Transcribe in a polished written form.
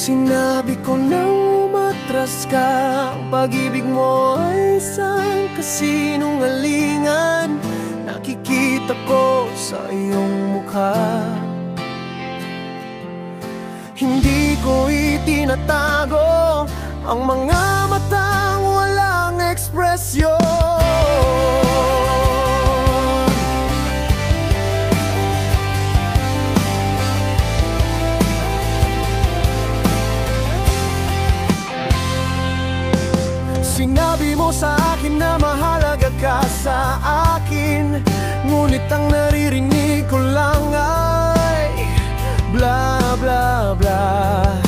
Sinabi ko nang umatras ka, ang pag-ibig mo ay isang kasinungalingan. Nakikita ko sa iyong mukha. Hindi ko itinatago ang mga matang walang ekspresyon. Sinabi mo sa akin na mahalaga ka sa akin, ngunit ang naririnig ko lang ay bla bla bla.